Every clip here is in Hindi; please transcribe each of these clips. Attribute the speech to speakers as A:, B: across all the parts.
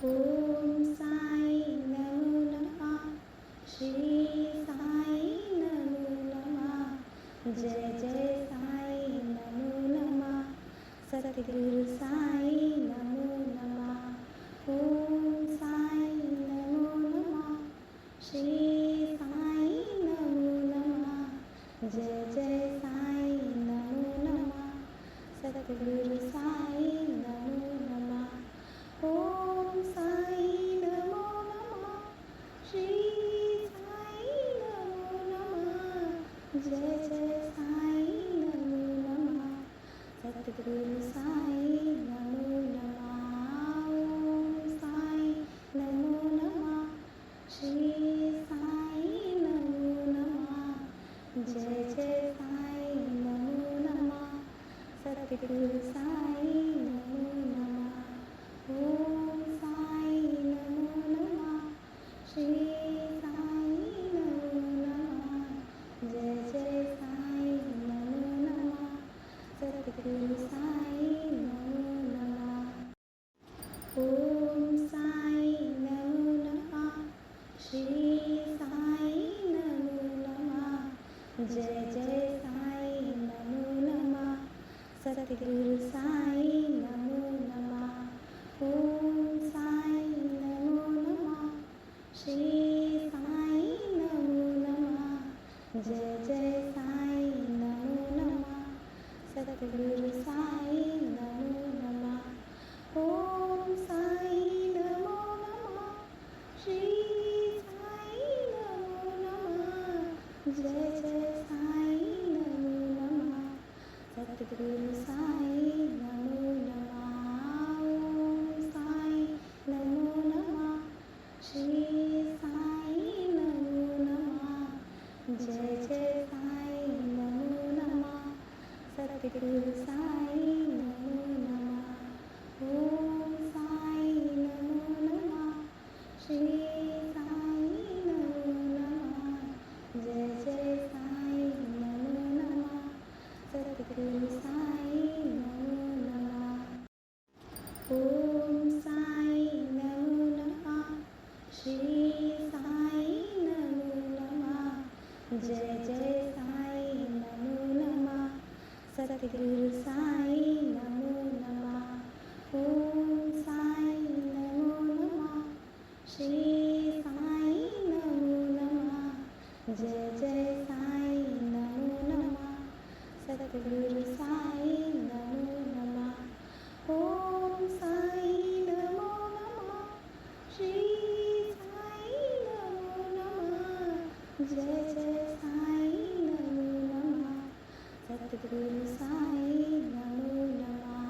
A: ओम साई नमो नमः। श्री साई नमो नमः। जय जय साई नमो नमः। सतगुरु साई नमो नमः। ओम साई नमो नमः। श्री साई नमो नमः। जय जय साई नमो नमः। सतगुरु साई नमो नमः। ओम साई नमो नमः। श्री साई नमो नमः। जय जय साई नमो नमः। सतगुरु साई नमो नमः। ओम साई नमो नमः। श्री साई नमो नमः। जय जय साई नमो नमः। सतगुरु साई नमो नमः। ओम साई नमो नमः। श्री साई नमो नमः। जय जय साई नमो नमः। सतगुरु साई नमो नमः। ओम साई नमो नमः। श्री साई नमो नमः। जय जय साई नमो नमः। सतगुरु साई नमो नमः। ओम साई नमो नमः। श्री साई नमो नमः। जय जय साई नमो नमः। सतगुरु साई नमो नमः। ओम साई नमो नमः। श्री साई नमो नमः। जय जय साई नमो नमः। सतगुरु साई नमो नमः। ओम साई नमो नमः। श्री साई नमो नमः। जय जय साई नमो नमः। सतगुरु साई नमो नमः। ओम साई नमो नमः। श्री साई नमो नमः। जय जय साई नमो नमः। सतगुरु साई नमो नमः। ओम साई नमो नमः। श्री साई नमो नमः। जय जय साई नमो नमः। सतगुरु साई नमो नमः। ओम साई नमो नमः। श्री साई नमो नमः। जय जय साई नमो नमः। सतगुरु साई नमो नमः। ओम साई नमो नमः। श्री साई नमो नमः। जय जय साई नमो नमः। सतगुरु साई नमो नमः।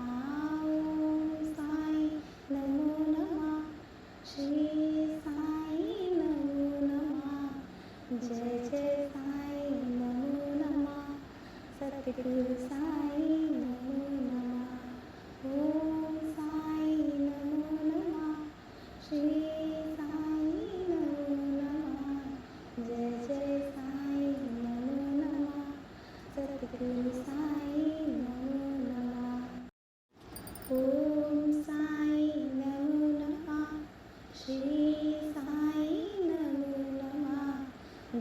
A: ओम साई नमो नमः। श्री साई नमो नमः। जय जय साई नमो नमः। सतगुरु साई नमो नमः। ओम साई नमो नमः। श्री साई नमो नमः। जय जय साई नमो नमः। सतगुरु साई नमो नमः। ओम साई नमो नमः। श्री साई नमो नमः।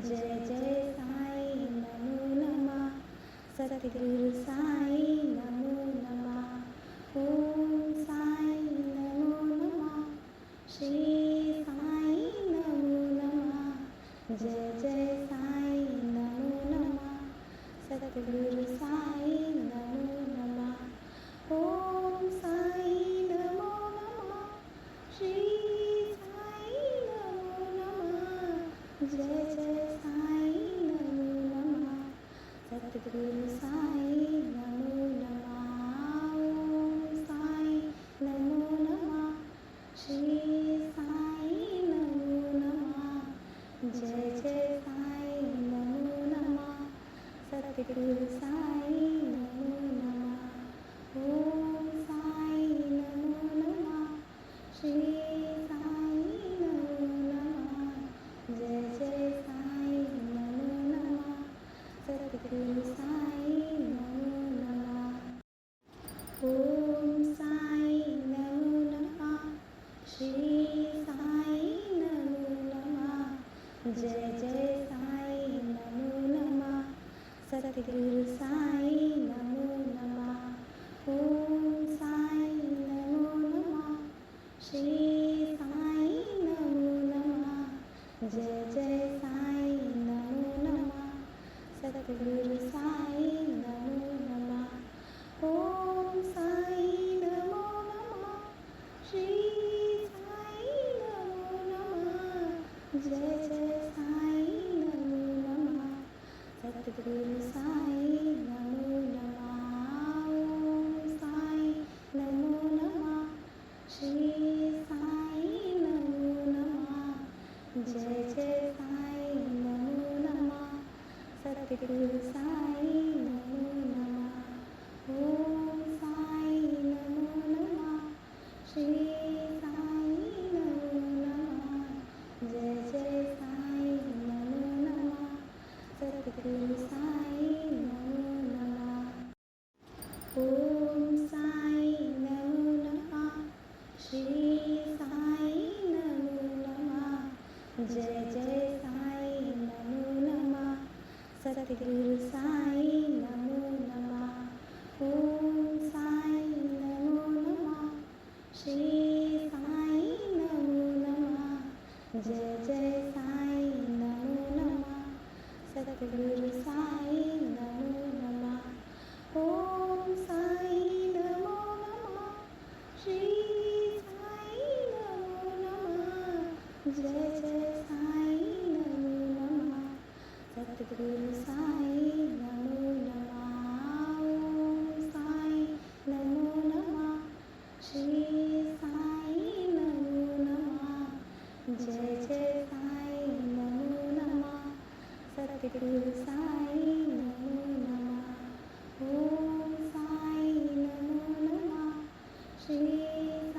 A: जय जय साई नमो नमः। सतगुरु साई नमो नमः। ओम साई नमो नमः। श्री साई नमो नमः। जय जय साई नमो नमः। सतगुरु साई नमो नमः। ओम साई नमो नमः। श्री साई नमो नमः। जय जय साई नमो नमः। सतगुरु साई नमो नमः। ओम साई नमो नमः। श्री साई नमो नमः। जय जय साई नमो नमः। सतगुरु साई नमो नमः। ओम साई नमो नमः। श्री साई नमो नमः। जय जय साई नमो नमः। सतगुरु साई नमो नमः। ओम साई नमो नमः। श्री श्री साई नमो नमः। जय जय साई नमो नमः। सद्गुरु साई नमो नमः। ओम साई नमो नमः। श्री साई नमो नमः। जय जय साई नमो नमः। सद्गुरु साई नमो नमः। ओम साई नमो नमः। श्री साई नमो नमः। जय जय साई नमो नमः। सद्गुरु साई नमो नमः। ओम साई नमो नमः। श्री साई नमो नमः। जय जय साई नमो नमः। सद्गुरु साई नमो नमः। ओम साई नमो नमः। श्री साई नमो नमः। जय जय साई नमो नमः। सद्गुरु साई नमो नमः। ओम साई नमो नमः। श्री साई नमो नमः। जय जय साई नमो नमः। सद्गुरु साई नमो नमः। ओम साई नमो नमः। श्री साई नमो नमः। जय जय साई नमो नमः। सद्गुरु साई नमो नमः। ओम साई नमो नमः। श्री साई नमो नमः। जय जय साई नमो नमः। सद्गुरु साई नमो नमः। ओम साई नमो नमः। श्री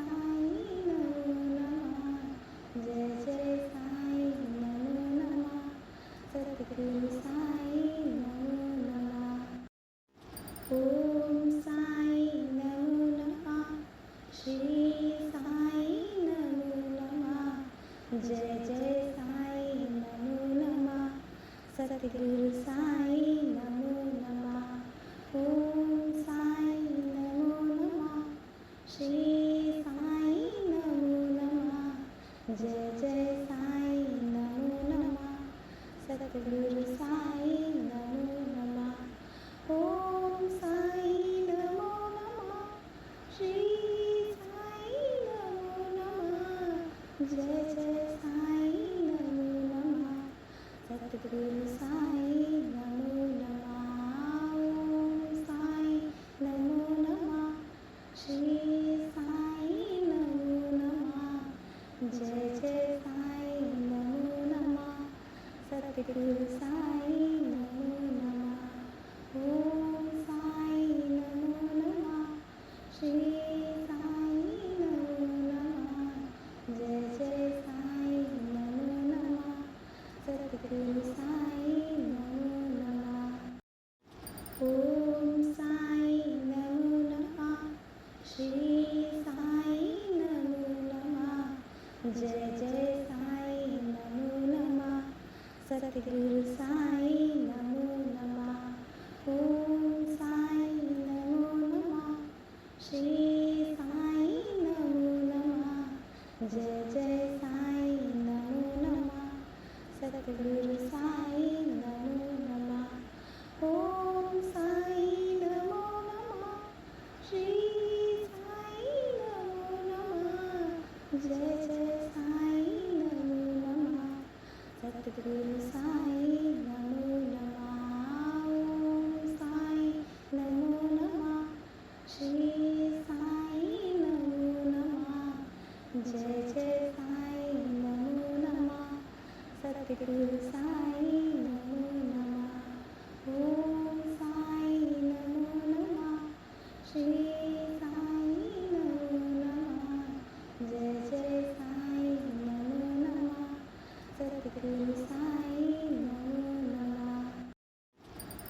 A: साई नमो नमः। जय जय साई नमो नमः। सद्गुरु साई नमो नमः। ओम साई नमो नमः। श्री साई नमो नमः। जय जय साई नमो नमः। सद्गुरु साई नमो नमः। ओम साई नमो नमः। श्री साई नमो नमः। जय जय साई नमो नमः। सद्गुरु साई नमो नमः। ओम साई नमो नमः। श्री साई नमो नमः। जय जय साई नमो नमः। सद्गुरु साई नमो नमः। ओम साई नमो नमः। श्री साई नमो नमः। जय जय साई नमो नमः। सद्गुरु साई नमो नमः। ओम साई नमो नमः। श्री साई नमो नमः। जय जय साई नमो नमः। सद्गुरु साई नमो नमः। ओम साई नमो नमः। श्री साई नमो नमः। जय जय साई नमो नमः। सद्गुरु साई नमो नमः। ओम साई नमो नमः। श्री साई नमो नमः। जय जय साई नमो नमः। सद्गुरु साई नमो नमः। ओम साई नमो नमः। श्री साई नमो नमः। जय जय साई नमो नमः। सद्गुरु साई नमो नमः। ओम साई नमो नमः। श्री साई नमो नमः। जय जय साई नमो नमः। सद्गुरु साई नमो नमः। ओम साई नमो नमः। श्री साई नमो नमः। जय जय साई नमो नमः। सद्गुरु साई नमो नमः।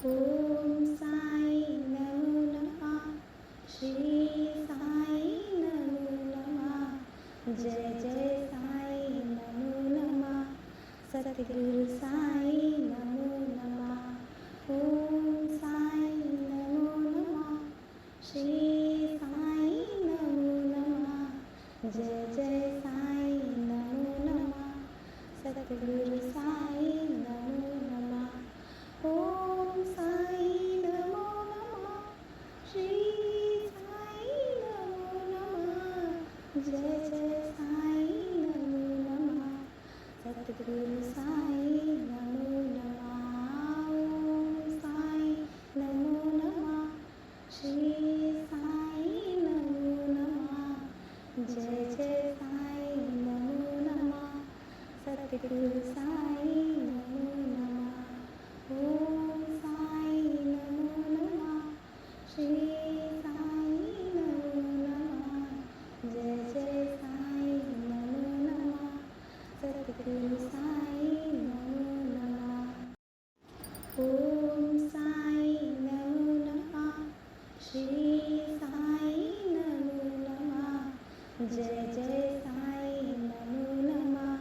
A: ओम साई नमो नमः। श्री साई नमो नमः। जय जय साई नमो नमः। सद्गुरु साई नमो नमः। ओम साई नमो नमः। श्री साई नमो नमः। जय जय साई नमो नमः सतगुरु साई नमो नमः ओम साई नमो नमः श्री साई नमो नमः जय जय साई नमो नमः सतगुरु साई नमो नमः ओम साई नमो नमः श्री साई नमो नमः जय जय साई नमो नमः सतगुरु साई नमो नमः ओम साई नमो नमः श्री साई नमो नमः जय जय साई नमो नमः सतगुरु साई नमो नमः ओम साई नमो नमः श्री साई नमो नमः जय जय साई नमो नमः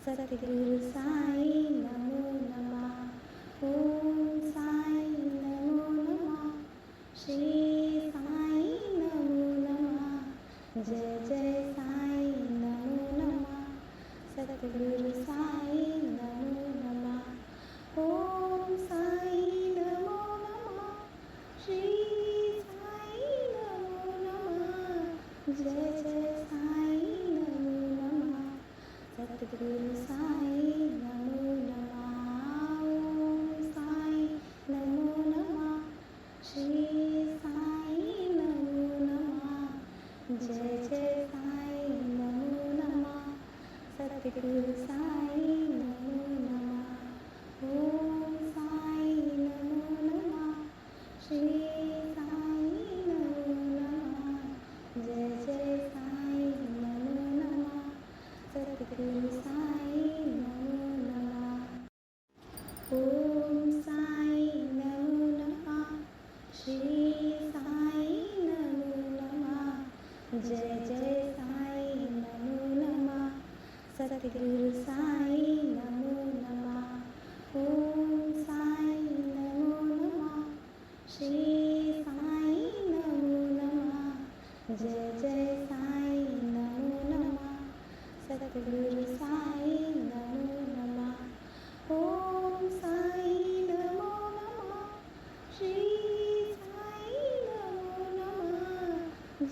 A: सतगुरु साई नमो नमः ओम साई नमो नमः श्री साई नमो नमः जय जय साई नमो नमः सतगुरु साई नमो नमः ओम साई नमो नमः श्री साई नमो नमः जय जय साई नमो नमः सतगुरु साई नमो नमः ओम साई नमो नमः श्री साई नमो नमः जय जय साई नमो नमः सतगुरु साई नमो नमः ओम साई नमो नमः श्री साई नमो नमः जय जय साई नमो नमः सतगुरु साई नमो नमः ओम साई नमो नमः श्री साई नमो नमः जय जय साई नमो नमः सतगुरु साई नमो नमः ओम साई नमो नमः श्री साई नमो नमः जय जय साई नमो नमः सतगुरु साई नमो नमः ओम साई नमो नमः श्री साई नमो नमः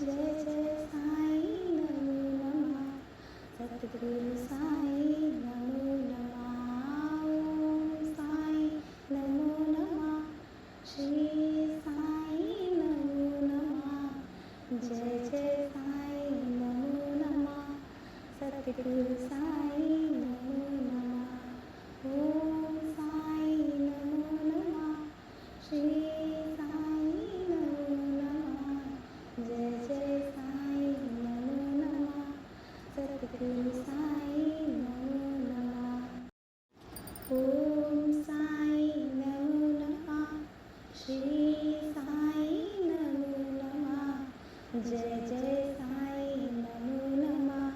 A: जय जय साई नमो नमः सतगुरु साई नमो नमः ओम साई नमो नमः श्री साई नमो नमः जय जय साई नमो नमः सतगुरु साई नमो नमः ओम साई नमो नमः श्री साई नमो नमः जय जय साई नमो नमः सतगुरु साई नमो नमः ओम साई नमो नमः श्री साई नमो नमः जय जय साई नमो नमः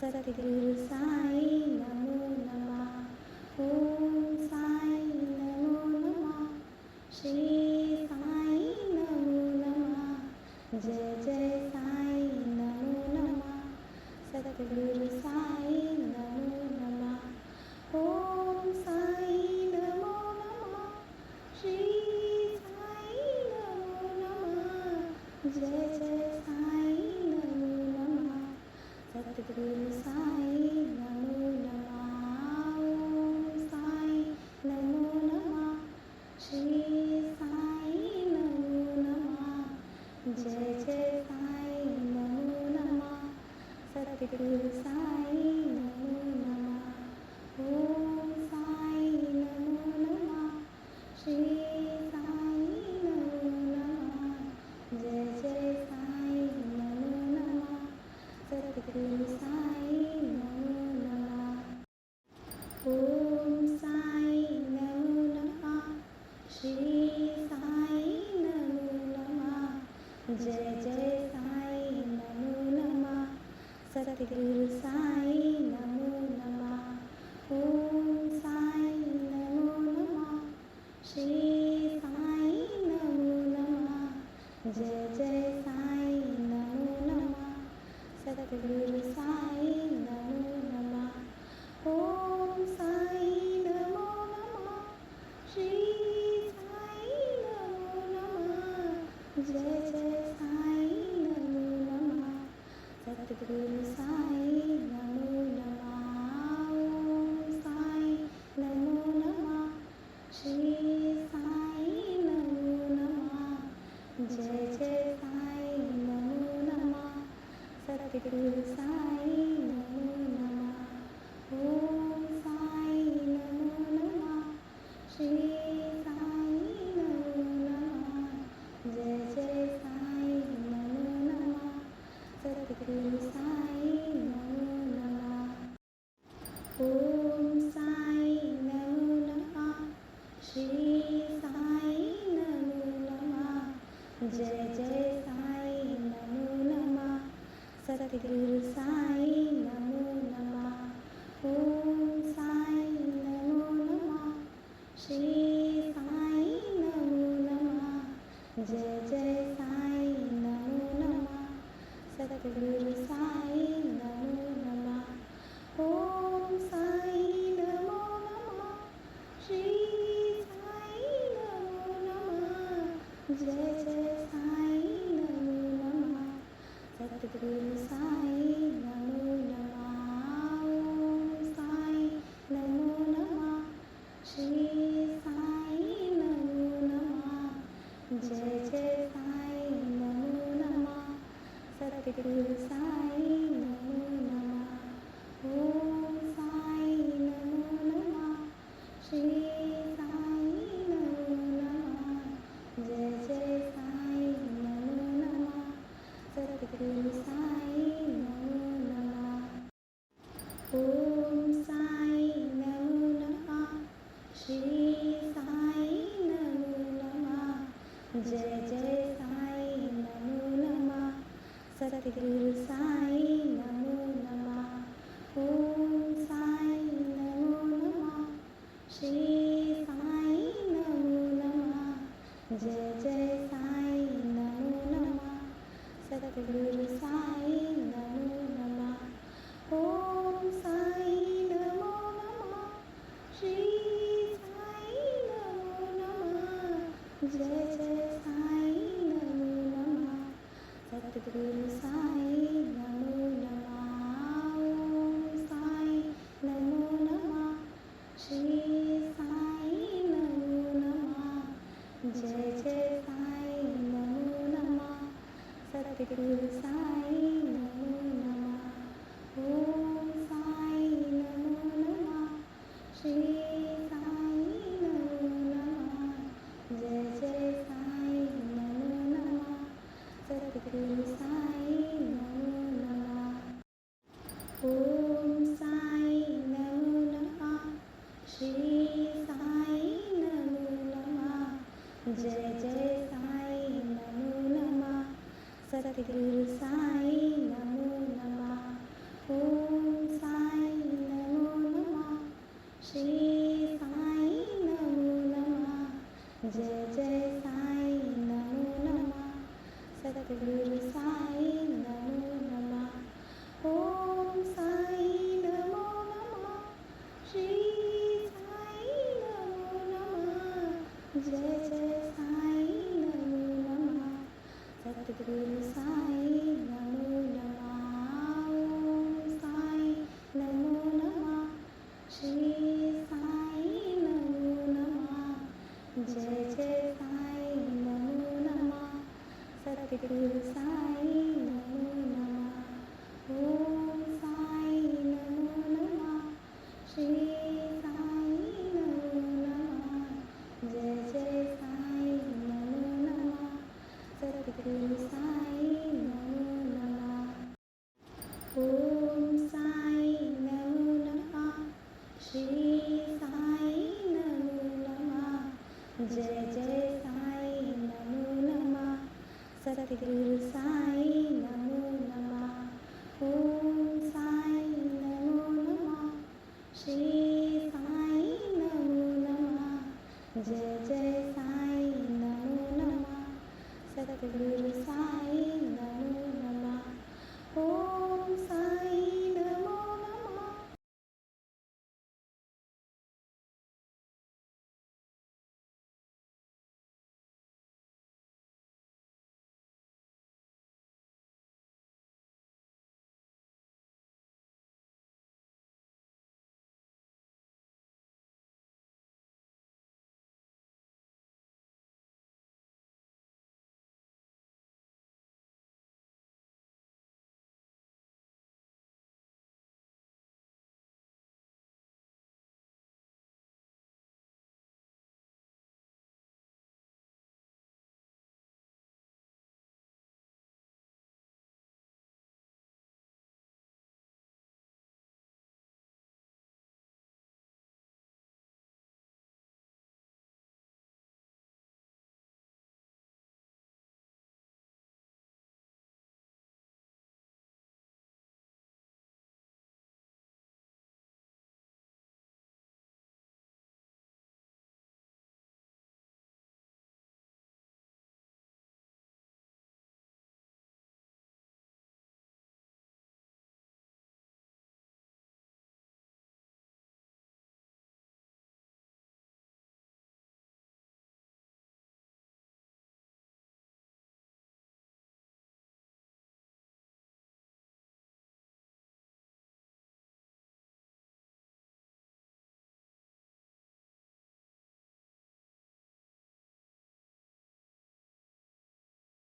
A: सतगुरु साई नमो नमः ओम साई नमो नमः श्री साई नमो नमः जय जय साई नमो नमः सतगुरु साई नमो नमः ओम साई नमो नमः श्री साई नमो नमः जय जय साई नमो नमः सतगुरु साई नमो नमः ओम साई नमो नमः श्री साई नमो नमः जय जय साई नमो नमः सतगुरु साई नमो नमः ओम साई नमो नमः श्री साई नमो नमः जय जय साई नमो नमः सतगुरु साई नमो नमः ओम साई नमो नमः श्री साई नमो नमः जय जय साई नमो नमः सतगुरु साई नमो नमः ओम साई नमो नमः श्री साई नमो नमः जय जय साई नमो नमः सतगुरु सद्गुरु साई नमो नमः. ओम साई नमो नमः. श्री साई नमो नमः. जय जय साई नमो नमः. सद्गुरु साई नमो नमः. ओम साई नमो नमः. श्री साई नमो नमः. जय जय साई नमो नमः. सद्गुरु साई नमो नमः. ओम साई नमो नमः. श्री साई नमो नमः. जय जय साई नमो नमः. सद्गुरु साई नमो नमः. ओम